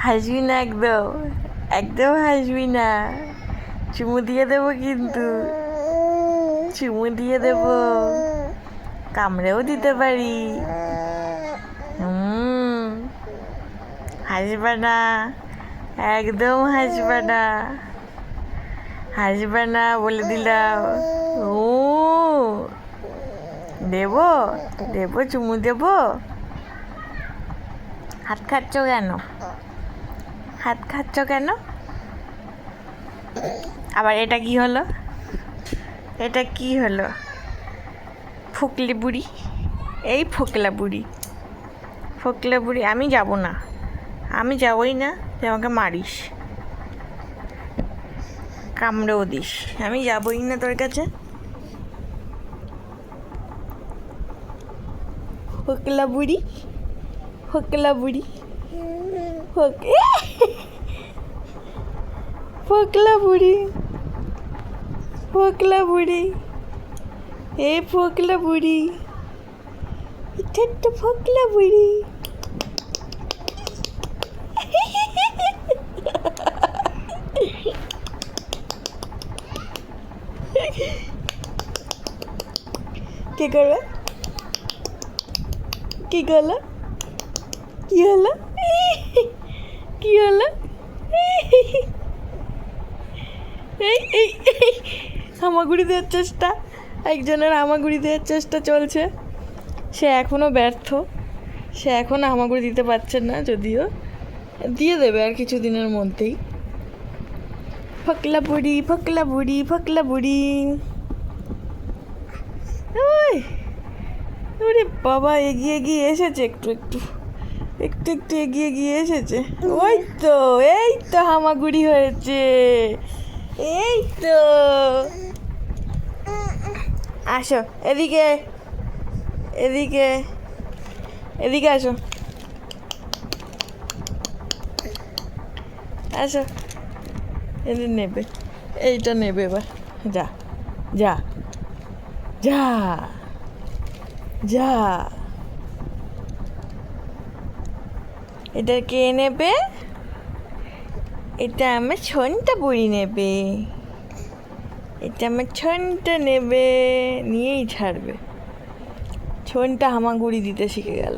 হাসবি না একদম, একদম হাসবি না। চুমু দিয়ে দেবো কিন্তু, চুমু দিয়ে দেবো, কামড়েও দিতে পারি। হাসবে না, একদম হাসবে না, হাসবে না বলে দিলাম। ও দেবো, দেবো, চুমু দেবো। হাত খাচ্ছ কেন, হাত খাচ্ছ কেন? আবার এটা কি হলো, এটা কি হলো? ফোকলে বুড়ি, এই ফোকলা বুড়ি, ফোকলা বুড়ি। আমি যাব না, আমি যাবই না, তুই আমাকে মারিস, কামড়েও দিস, আমি যাবই না তোর কাছে। ফোকলা বুড়ি, ফোকলা বুড়ি, ফোকলা বুড়ি, ফোকলা বুড়ি, এ ফোকলা বুড়ি, ছোট্ট ফোকলা বুড়ি। কি করবে, কি করলো, কি হলো, কি হলো? এই এই হামাগুড়ি দেওয়ার চেষ্টা, একজনের হামাগুড়ি দেওয়ার চেষ্টা চলছে। সে এখনও ব্যর্থ, সে এখনও হামাগুড়ি দিতে পারছে না, যদিও দিয়ে দেবে আর কিছু দিনের মধ্যেই। ফকলা বুড়ি, ফকলা বুড়ি, ফকলা বুড়ি। ওরে বাবা, এগিয়ে এগিয়ে এসেছে, একটু একটু একটু একটু এগিয়ে গিয়ে এসেছে। ওই তো, এই তো হামাগুড়ি হয়েছে, এই তো। আসো এদিকে, এদিকে, এদিকে আসো, আসো। এদের নেবে, এইটা নেবে এবার। যা যা যা যা। এটা কে নেবে? এটা আমার ছনটা বুড়ি নেবে, এটা আমার ছনটা নেবে, নিয়েই ছাড়বে। ছনটা হামাগুড়ি দিতে শিখে গেল।